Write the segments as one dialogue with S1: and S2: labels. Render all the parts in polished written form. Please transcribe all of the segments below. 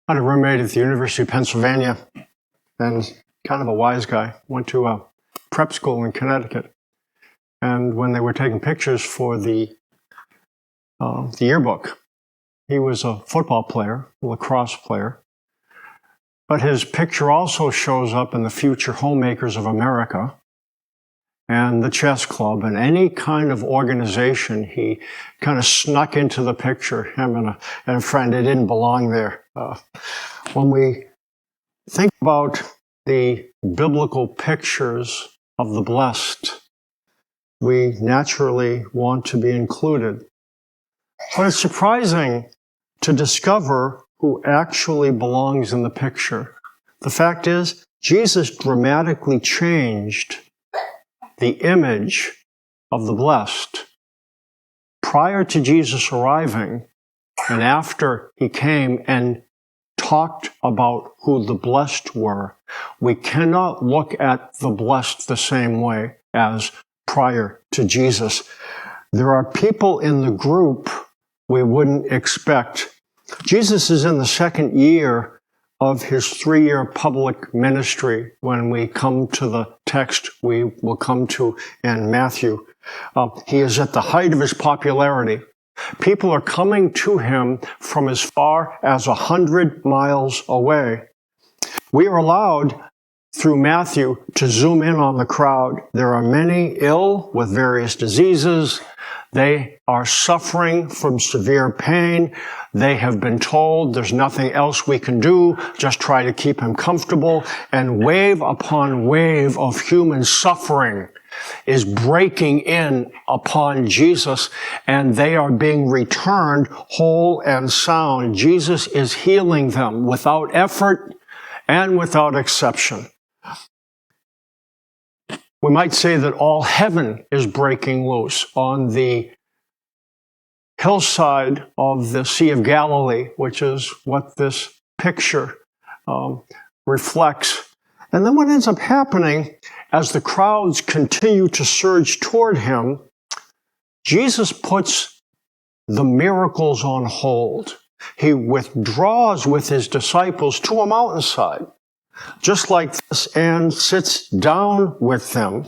S1: I had a roommate at the University of Pennsylvania, and kind of a wise guy. Went to a prep school in Connecticut. And when they were taking pictures for the yearbook, he was a football player, a lacrosse player. But his picture also shows up in the Future Homemakers of America and the chess club and any kind of organization. He kind of snuck into the picture, him and a friend. It didn't belong there. When we think about the biblical pictures of the blessed, we naturally want to be included. But it's surprising to discover who actually belongs in the picture. The fact is, Jesus dramatically changed the image of the blessed. Prior to Jesus arriving, and after he came and talked about who the blessed were, we cannot look at the blessed the same way as prior to Jesus. There are people in the group we wouldn't expect. Jesus is in the second year of his 3-year public ministry when we come to the text we will come to in Matthew. He is at the height of his popularity. People are coming to him from as far as 100 miles away. We are allowed, through Matthew, to zoom in on the crowd. There are many ill with various diseases. They are suffering from severe pain. They have been told there's nothing else we can do, just try to keep him comfortable. And wave upon wave of human suffering is breaking in upon Jesus, and they are being returned whole and sound. Jesus is healing them without effort and without exception. We might say that all heaven is breaking loose on the hillside of the Sea of Galilee, which is what this picture reflects. And then what ends up happening as the crowds continue to surge toward him, Jesus puts the miracles on hold. He withdraws with his disciples to a mountainside, just like this, and sits down with them.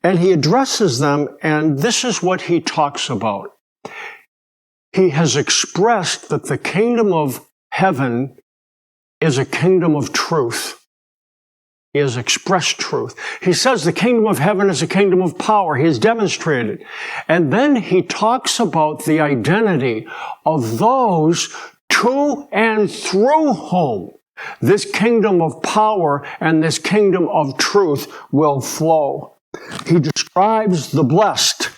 S1: And he addresses them, and this is what he talks about. He has expressed that the kingdom of heaven is a kingdom of truth. He has expressed truth. He says the kingdom of heaven is a kingdom of power. He has demonstrated. And then he talks about the identity of those to and through whom this kingdom of power and this kingdom of truth will flow. He describes the blessed,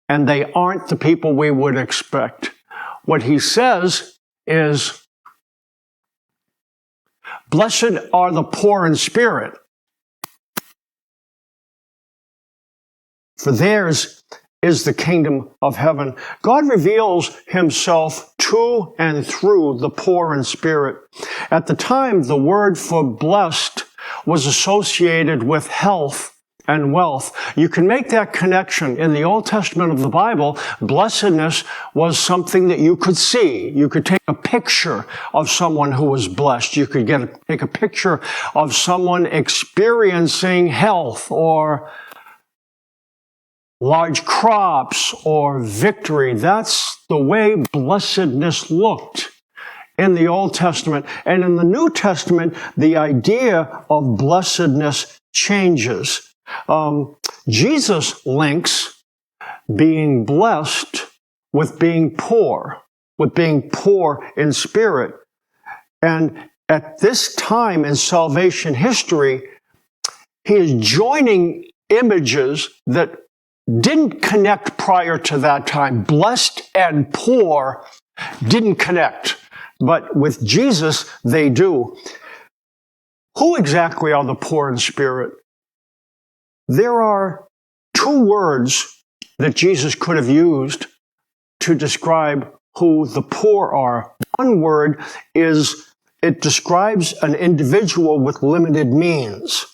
S1: and they aren't the people we would expect. What he says is, blessed are the poor in spirit, for theirs is the kingdom of heaven. God reveals himself to and through the poor in spirit. At the time, the word for blessed was associated with health and wealth. You can make that connection. In the Old Testament of the Bible, blessedness was something that you could see. You could take a picture of someone who was blessed. You could take a picture of someone experiencing health or large crops or victory. That's the way blessedness looked in the Old Testament. And in the New Testament, the idea of blessedness changes. Jesus links being blessed with being poor in spirit. And at this time in salvation history, he is joining images that didn't connect prior to that time. Blessed and poor didn't connect, but with Jesus, they do. Who exactly are the poor in spirit? There are 2 words that Jesus could have used to describe who the poor are. One word is, it describes an individual with limited means.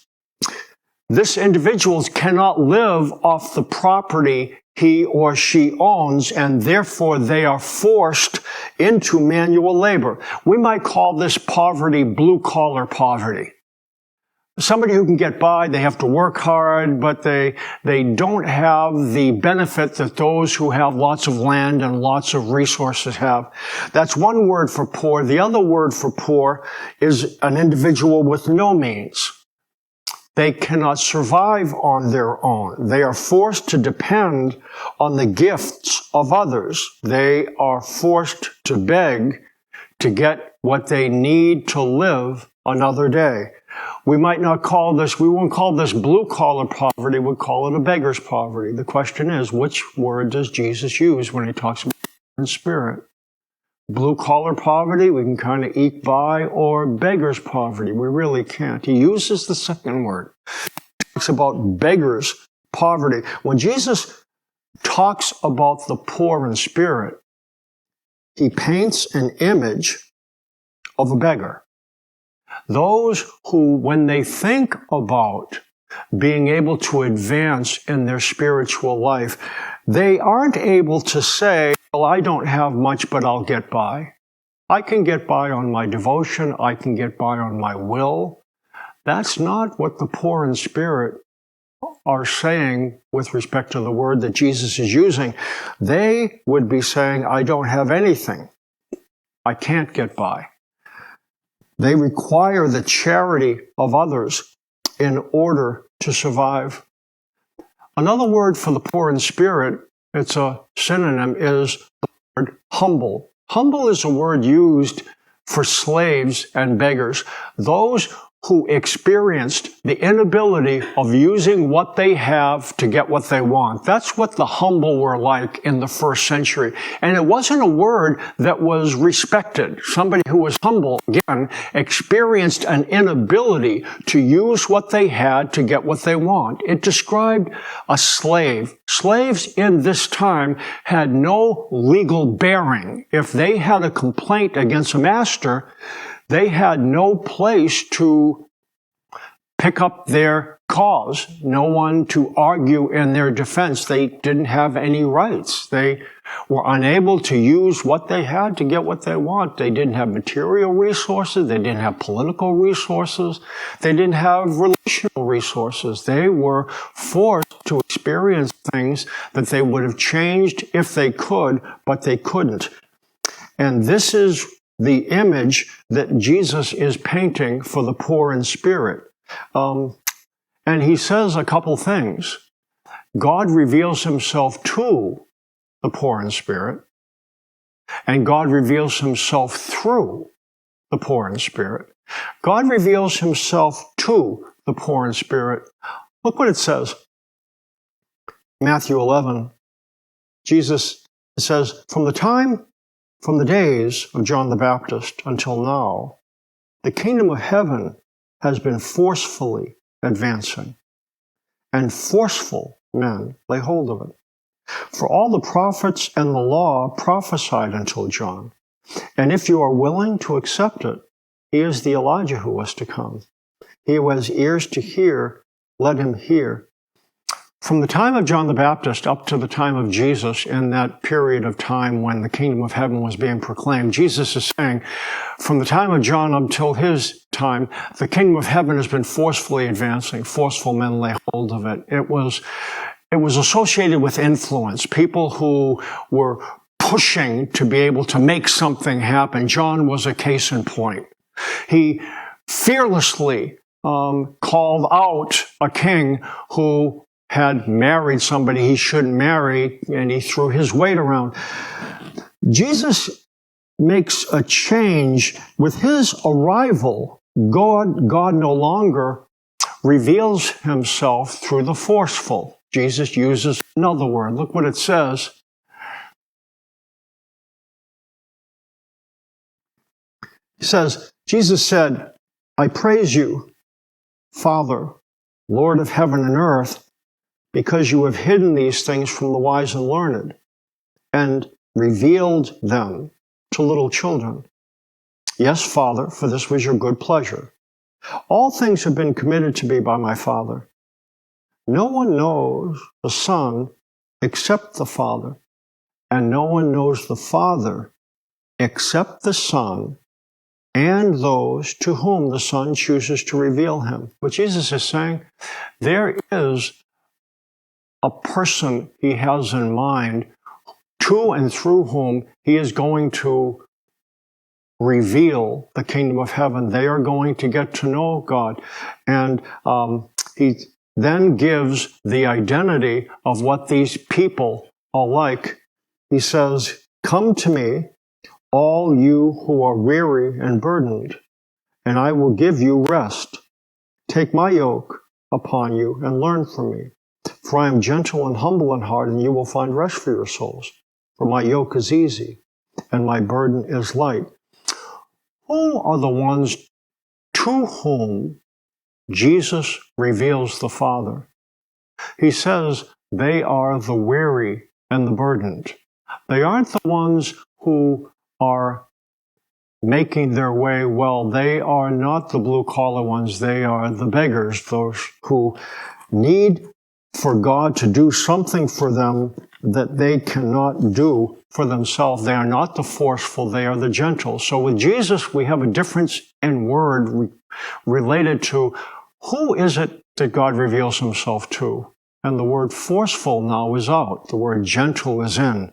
S1: This individual cannot live off the property he or she owns, and therefore they are forced into manual labor. We might call this poverty blue-collar poverty. Somebody who can get by, they have to work hard, but they don't have the benefit that those who have lots of land and lots of resources have. That's one word for poor. The other word for poor is an individual with no means. They cannot survive on their own. They are forced to depend on the gifts of others. They are forced to beg to get what they need to live another day. We won't call this blue-collar poverty, we'll call it a beggar's poverty. The question is, which word does Jesus use when he talks about in spirit? Blue-collar poverty, we can kind of eke by, or beggar's poverty, we really can't. He uses the second word. He talks about beggar's poverty. When Jesus talks about the poor in spirit, he paints an image of a beggar. Those who, when they think about being able to advance in their spiritual life, they aren't able to say, well, I don't have much, but I'll get by. I can get by on my devotion. I can get by on my will. That's not what the poor in spirit are saying with respect to the word that Jesus is using. They would be saying, I don't have anything. I can't get by. They require the charity of others in order to survive. Another word for the poor in spirit, it's a synonym, is the word humble. Humble is a word used for slaves and beggars. Those who experienced the inability of using what they have to get what they want. That's what the humble were like in the first century. And it wasn't a word that was respected. Somebody who was humble, again, experienced an inability to use what they had to get what they want. It described a slave. Slaves in this time had no legal bearing. If they had a complaint against a master, they had no place to pick up their cause, no one to argue in their defense. They didn't have any rights. They were unable to use what they had to get what they want. They didn't have material resources. They didn't have political resources. They didn't have relational resources. They were forced to experience things that they would have changed if they could, but they couldn't. And this is the image that Jesus is painting for the poor in spirit. And he says a couple things. God reveals himself to the poor in spirit, and God reveals himself through the poor in spirit. God reveals himself to the poor in spirit. Look what it says. Matthew 11, Jesus says, from the days of John the Baptist until now, the kingdom of heaven has been forcefully advancing, and forceful men lay hold of it. For all the prophets and the law prophesied until John. And if you are willing to accept it, he is the Elijah who was to come. He who has ears to hear, let him hear. From the time of John the Baptist up to the time of Jesus, in that period of time when the kingdom of heaven was being proclaimed, Jesus is saying, from the time of John until his time, the kingdom of heaven has been forcefully advancing. Forceful men lay hold of it. It was associated with influence, people who were pushing to be able to make something happen. John was a case in point. He fearlessly called out a king who had married somebody he shouldn't marry, and he threw his weight around. Jesus makes a change with his arrival. God no longer reveals himself through the forceful. Jesus uses another word. Look what it says. He says, Jesus said, I praise you, Father, Lord of heaven and earth, because you have hidden these things from the wise and learned and revealed them to little children. Yes, Father, for this was your good pleasure. All things have been committed to me by my Father. No one knows the Son except the Father, and no one knows the Father except the Son and those to whom the Son chooses to reveal him. What Jesus is saying, there is a person he has in mind to and through whom he is going to reveal the kingdom of heaven. They are going to get to know God. And he then gives the identity of what these people are like. He says, "Come to me, all you who are weary and burdened, and I will give you rest. Take my yoke upon you and learn from me. For I am gentle and humble in heart, and you will find rest for your souls. For my yoke is easy, and my burden is light." Who are the ones to whom Jesus reveals the Father? He says they are the weary and the burdened. They aren't the ones who are making their way well. They are not the blue-collar ones. They are the beggars, those who need for God to do something for them that they cannot do for themselves. They are not the forceful, they are the gentle. So with Jesus, we have a difference in word related to who is it that God reveals himself to. And the word forceful now is out. The word gentle is in.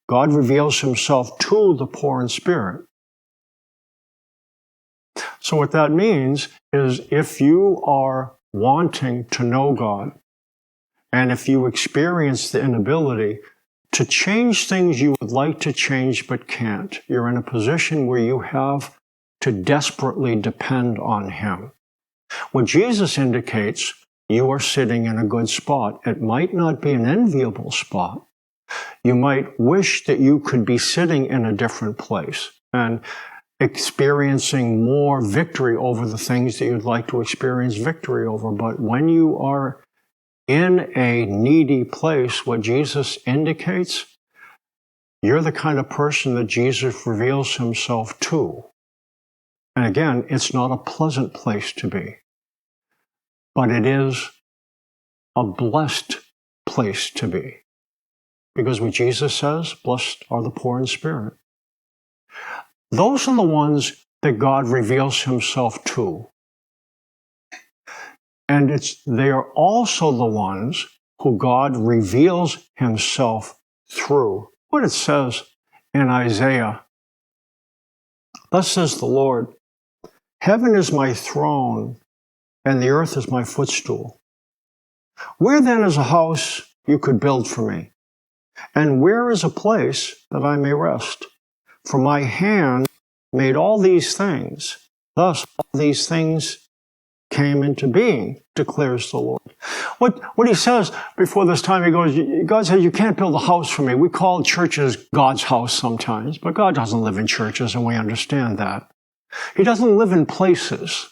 S1: God reveals himself to the poor in spirit. So what that means is if you are wanting to know God, and if you experience the inability to change things you would like to change but can't, you're in a position where you have to desperately depend on him. When Jesus indicates you are sitting in a good spot, it might not be an enviable spot. You might wish that you could be sitting in a different place and experiencing more victory over the things that you'd like to experience victory over. But when you are in a needy place, what Jesus indicates, you're the kind of person that Jesus reveals himself to. And again, it's not a pleasant place to be, but it is a blessed place to be. Because what Jesus says, blessed are the poor in spirit. Those are the ones that God reveals himself to. And they are also the ones who God reveals himself through. What it says in Isaiah, "Thus says the Lord, heaven is my throne, and the earth is my footstool. Where then is a house you could build for me? And where is a place that I may rest? For my hand made all these things. Thus all these things came into being, declares the Lord." What he says before this time, he goes, God says, you can't build a house for me. We call churches God's house sometimes, but God doesn't live in churches, and we understand that. He doesn't live in places.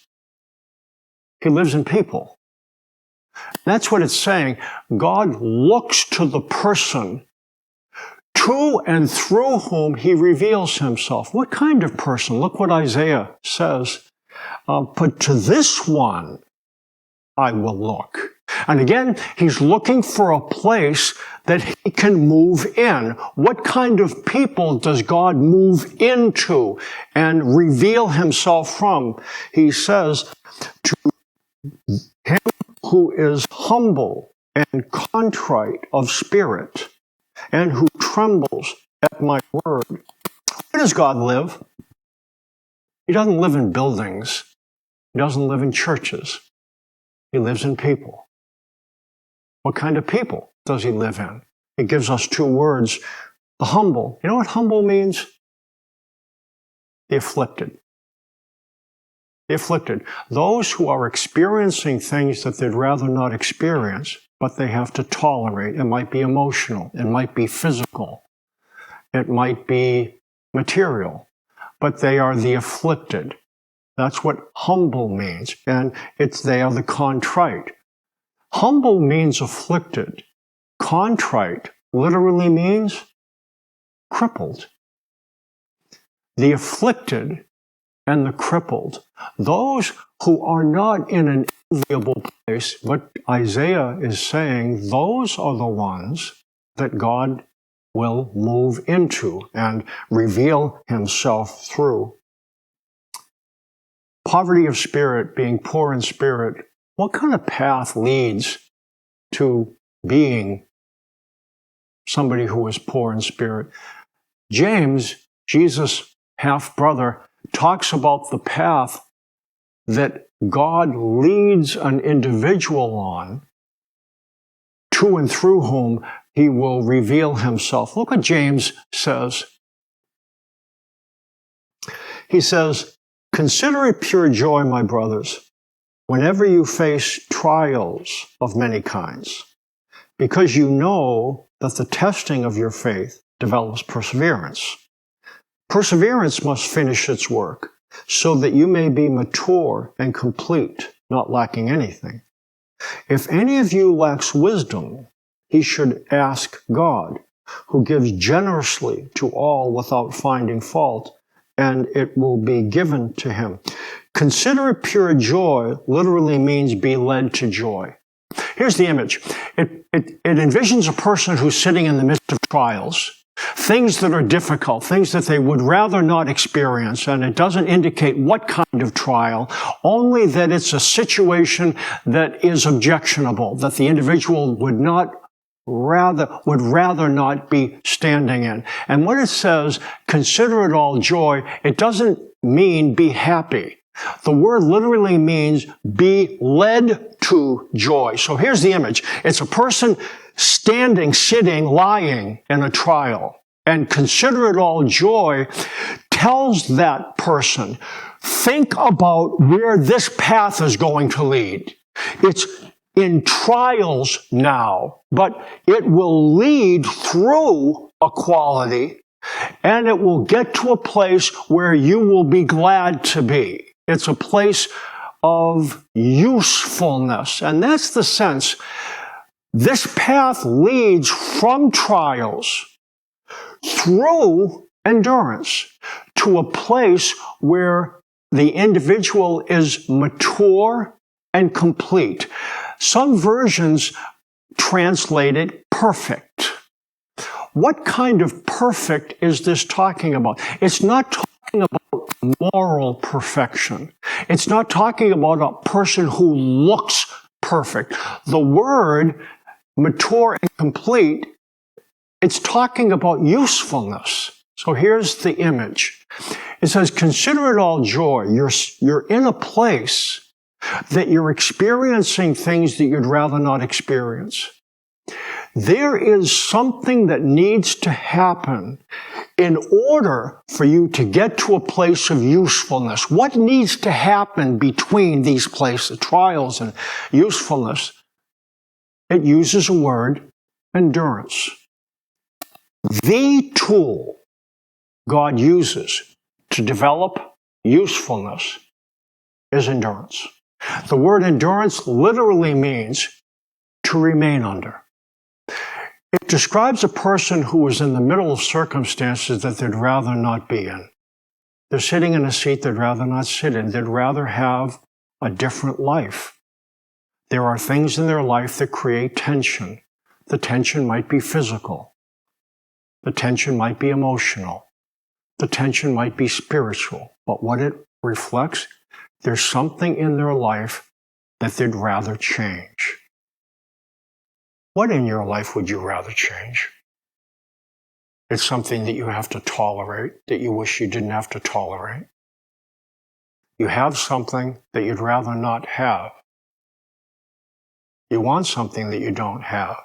S1: He lives in people. That's what it's saying. God looks to the person to and through whom he reveals himself. What kind of person? Look what Isaiah says. But to this one I will look. And again, he's looking for a place that he can move in. What kind of people does God move into and reveal himself from? He says, to him who is humble and contrite of spirit, and who trembles at my word. Where does God live? He doesn't live in buildings. He doesn't live in churches. He lives in people. What kind of people does he live in? He gives us two words. The humble. You know what humble means? The afflicted. The afflicted. Those who are experiencing things that they'd rather not experience, but they have to tolerate. It might be emotional. It might be physical. It might be material. But they are the afflicted. That's what humble means. And they are the contrite. Humble means afflicted. Contrite literally means crippled. The afflicted and the crippled, those who are not in an enviable place, what Isaiah is saying, those are the ones that God will move into and reveal himself through. Poverty of spirit, being poor in spirit, what kind of path leads to being somebody who is poor in spirit? James, Jesus' half-brother, talks about the path that God leads an individual on, to and through whom he will reveal himself. Look what James says. He says, "Consider it pure joy, my brothers, whenever you face trials of many kinds, because you know that the testing of your faith develops perseverance. Perseverance must finish its work, so that you may be mature and complete, not lacking anything. If any of you lacks wisdom, he should ask God, who gives generously to all without finding fault, and it will be given to him." Consider it pure joy literally means be led to joy. Here's the image. It envisions a person who's sitting in the midst of trials, things that are difficult, things that they would rather not experience, and it doesn't indicate what kind of trial, only that it's a situation that is objectionable, that the individual would rather not be standing in. And when it says, consider it all joy, it doesn't mean be happy. The word literally means be led to joy. So here's the image. It's a person standing, sitting, lying in a trial. And consider it all joy tells that person, think about where this path is going to lead. It's in trials now, but it will lead through a quality, and it will get to a place where you will be glad to be. It's a place of usefulness, and that's the sense. This path leads from trials through endurance to a place where the individual is mature and complete. Some versions translate it perfect. What kind of perfect is this talking about? It's not talking about moral perfection. It's not talking about a person who looks perfect. The word mature and complete, it's talking about usefulness. So here's the image. It says, consider it all joy. You're in a place that you're experiencing things that you'd rather not experience. There is something that needs to happen in order for you to get to a place of usefulness. What needs to happen between these places, trials and usefulness? It uses a word, endurance. The tool God uses to develop usefulness is endurance. The word endurance literally means to remain under. It describes a person who is in the middle of circumstances that they'd rather not be in. They're sitting in a seat they'd rather not sit in. They'd rather have a different life. There are things in their life that create tension. The tension might be physical. The tension might be emotional. The tension might be spiritual. But what it reflects, there's something in their life that they'd rather change. What in your life would you rather change? It's something that you have to tolerate, that you wish you didn't have to tolerate. You have something that you'd rather not have. You want something that you don't have.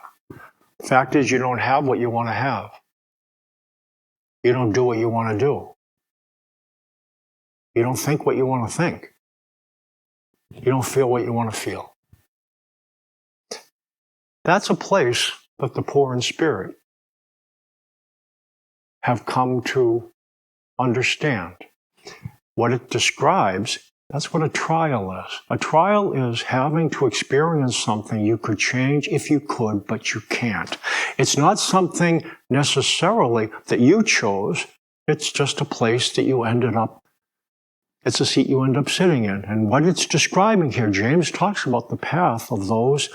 S1: The fact is, you don't have what you want to have. You don't do what you want to do. You don't think what you want to think. You don't feel what you want to feel. That's a place that the poor in spirit have come to understand. What it describes, that's what a trial is. A trial is having to experience something you could change if you could, but you can't. It's not something necessarily that you chose. It's just a place that you ended up. It's a seat you end up sitting in. And what it's describing here, James talks about the path of those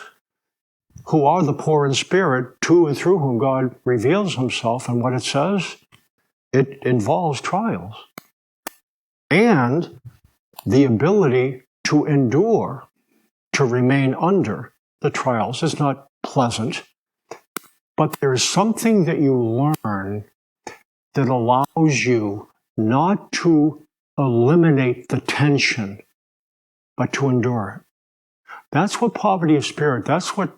S1: who are the poor in spirit, to and through whom God reveals himself. And what it says, it involves trials and the ability to endure, to remain under the trials. Is not pleasant, but there's something that you learn that allows you not to eliminate the tension, but to endure it. That's what poverty of spirit, that's what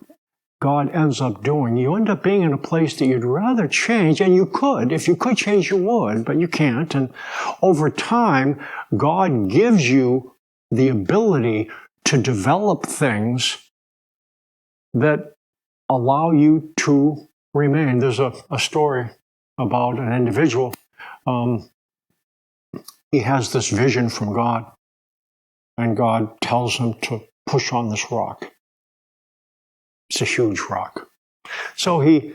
S1: God ends up doing. You end up being in a place that you'd rather change, and you could. If you could change, you would, but you can't. And over time, God gives you the ability to develop things that allow you to remain. There's a story about an individual. He has this vision from God, and God tells him to push on this rock. It's a huge rock. So he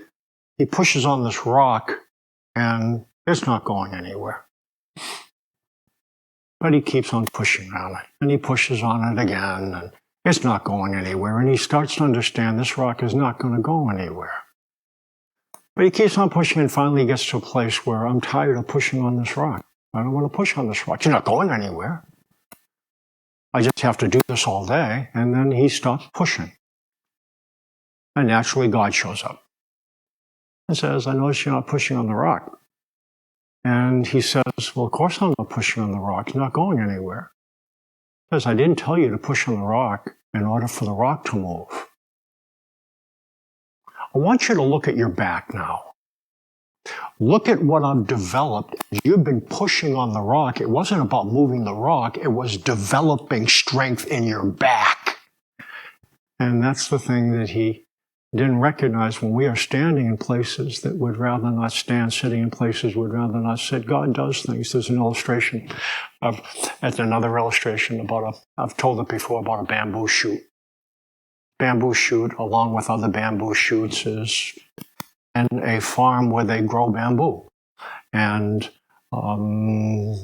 S1: pushes on this rock, and it's not going anywhere. But he keeps on pushing on it, and he pushes on it again, and it's not going anywhere. And he starts to understand this rock is not going to go anywhere. But he keeps on pushing, and finally gets to a place where I'm tired of pushing on this rock. I don't want to push on this rock. It's not going anywhere. I just have to do this all day. And then he stops pushing. And naturally, God shows up and says, I notice you're not pushing on the rock. And he says, well, of course I'm not pushing on the rock. It's not going anywhere. He says, I didn't tell you to push on the rock in order for the rock to move. I want you to look at your back now. Look at what I've developed. You've been pushing on the rock. It wasn't about moving the rock. It was developing strength in your back. And that's the thing that he didn't recognize. When we are standing in places that would rather not stand, sitting in places would rather not sit, God does things. There's an illustration that's another illustration about I've told it before, about a bamboo shoot. Bamboo shoot, along with other bamboo shoots, is in a farm where they grow bamboo. And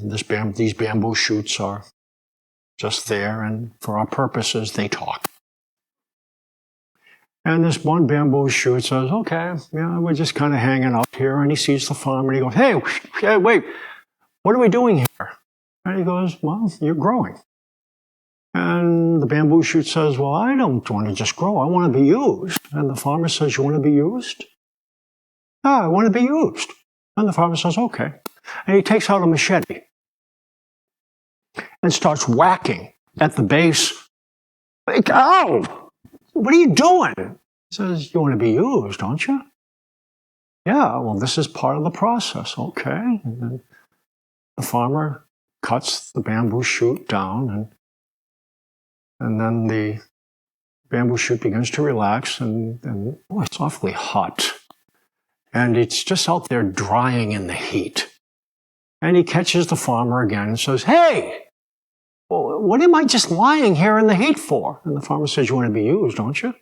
S1: these bamboo shoots are just there, and for our purposes, they talk. And this one bamboo shoot says, okay, yeah, we're just kind of hanging out here. And he sees the farmer, and he goes, hey, wait, what are we doing here? And he goes, well, you're growing. And the bamboo shoot says, well, I don't want to just grow. I want to be used. And the farmer says, you want to be used? I want to be used. And the farmer says, okay. And he takes out a machete and starts whacking at the base. Like, ow! What are you doing? He says, you want to be used, don't you? Yeah, well, this is part of the process. Okay. And then the farmer cuts the bamboo shoot down, and then the bamboo shoot begins to relax, and boy, it's awfully hot. And it's just out there drying in the heat. And he catches the farmer again and says, hey, what am I just lying here in the heat for? And the farmer says, you want to be used, don't you?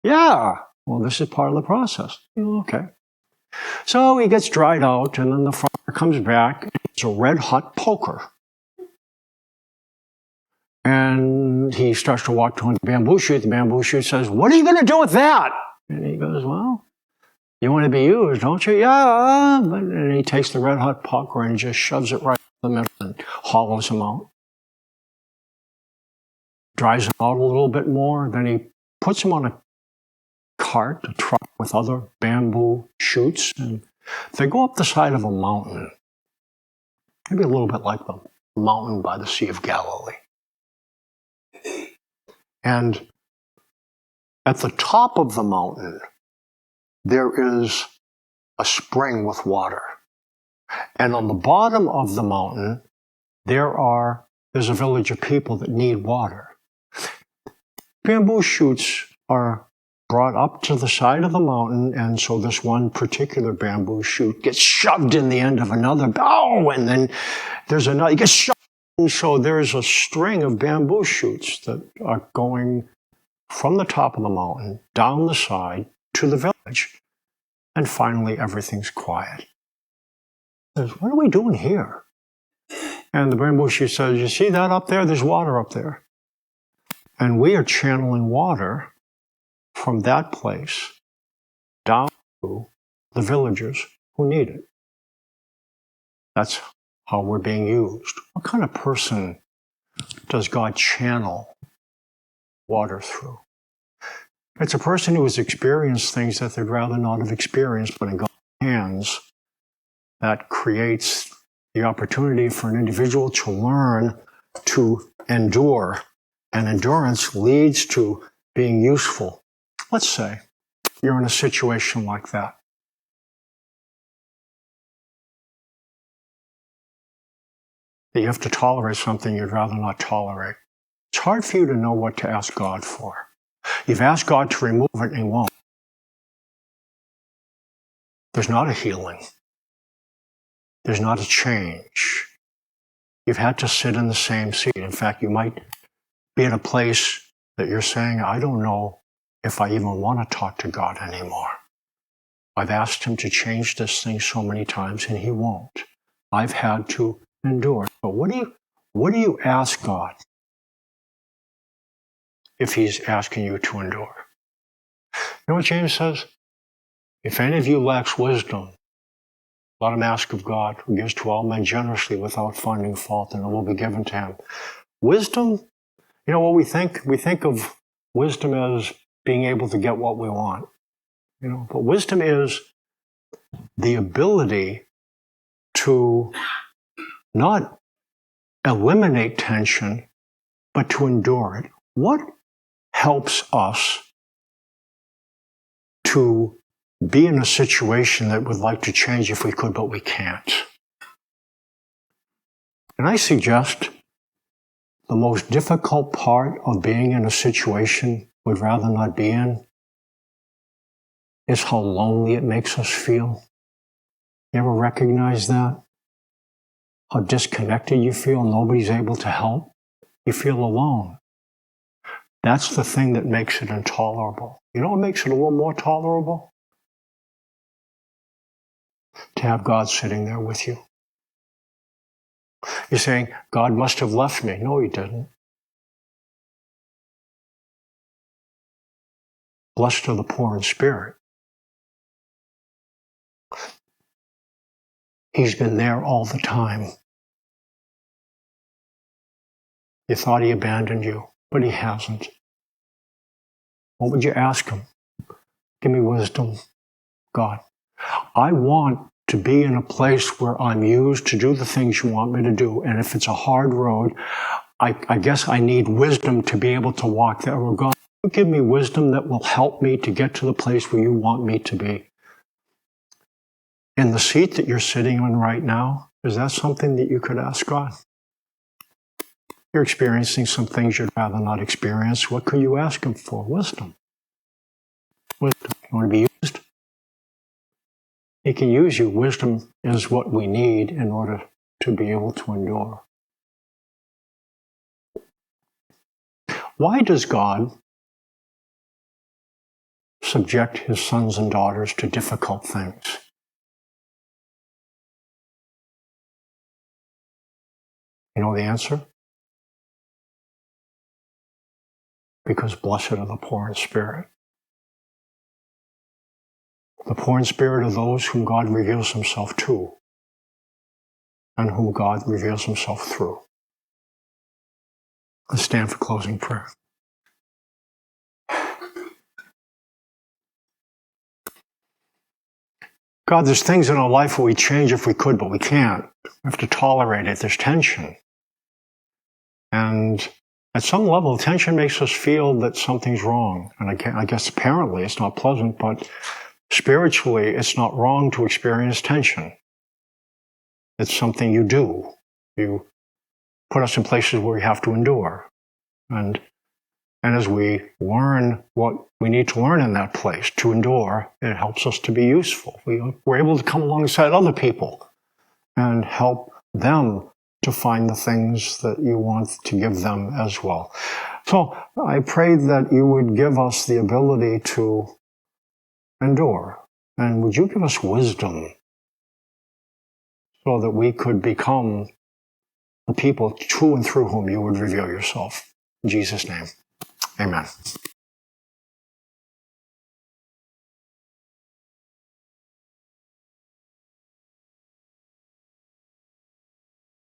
S1: Yeah. Well, this is part of the process. Okay. So he gets dried out, and then the farmer comes back, and it's a red-hot poker. And he starts to walk toward the bamboo shoot. The bamboo shoot says, what are you going to do with that? And he goes, well, you want to be used, don't you? Yeah. And he takes the red-hot poker and just shoves it right in the middle and hollows him out. Dries him out a little bit more. Then he puts him on a cart, a truck with other bamboo shoots, and they go up the side of a mountain. Maybe a little bit like the mountain by the Sea of Galilee. And at the top of the mountain, there is a spring with water. And on the bottom of the mountain, there's a village of people that need water. Bamboo shoots are brought up to the side of the mountain, and so this one particular bamboo shoot gets shoved in the end of another. Oh, and then there's another, it gets shoved. And so there's a string of bamboo shoots that are going from the top of the mountain, down the side, to the village. And finally, everything's quiet. Says, what are we doing here? And the bamboo shoot says, you see that up there? There's water up there. And we are channeling water from that place down to the villagers who need it. That's how we're being used. What kind of person does God channel water through? It's a person who has experienced things that they'd rather not have experienced, but in God's hands, that creates the opportunity for an individual to learn to endure. And endurance leads to being useful. Let's say you're in a situation like that. That you have to tolerate something you'd rather not tolerate. It's hard for you to know what to ask God for. You've asked God to remove it and He won't. There's not a healing. There's not a change. You've had to sit in the same seat. In fact, you might be in a place that you're saying, I don't know if I even want to talk to God anymore. I've asked Him to change this thing so many times and He won't. I've had to endure. But what do you ask God if He's asking you to endure? You know what James says? If any of you lacks wisdom, let him ask of God, who gives to all men generously without finding fault, and it will be given to him. Wisdom, you know what we think? We think of wisdom as being able to get what we want. But wisdom is the ability to not eliminate tension, but to endure it. What helps us to be in a situation that would like to change if we could, but we can't? And I suggest the most difficult part of being in a situation we'd rather not be in is how lonely it makes us feel. You ever recognize that? How disconnected you feel, nobody's able to help. You feel alone. That's the thing that makes it intolerable. You know what makes it a little more tolerable? To have God sitting there with you. You're saying, God must have left me. No, He didn't. Blessed are the poor in spirit. He's been there all the time. You thought He abandoned you, but He hasn't. What would you ask Him? Give me wisdom, God. I want to be in a place where I'm used to do the things you want me to do. And if it's a hard road, I guess I need wisdom to be able to walk that road. God, you give me wisdom that will help me to get to the place where you want me to be. In the seat that you're sitting in right now, is that something that you could ask God? You're experiencing some things you'd rather not experience. What could you ask Him for? Wisdom. Wisdom. You want to be used? He can use you. Wisdom is what we need in order to be able to endure. Why does God subject His sons and daughters to difficult things? You know the answer? Because blessed are the poor in spirit. The poor in spirit are those whom God reveals Himself to and whom God reveals Himself through. Let's stand for closing prayer. God, there's things in our life where we change if we could, but we can't. We have to tolerate it. There's tension. And at some level, tension makes us feel that something's wrong. And I guess apparently it's not pleasant, but spiritually, it's not wrong to experience tension. It's something you do. You put us in places where we have to endure. And as we learn what we need to learn in that place to endure, it helps us to be useful. We're able to come alongside other people and help them to find the things that you want to give them as well. So I pray that you would give us the ability to endure. And would you give us wisdom so that we could become the people to and through whom you would reveal yourself. In Jesus' name, amen.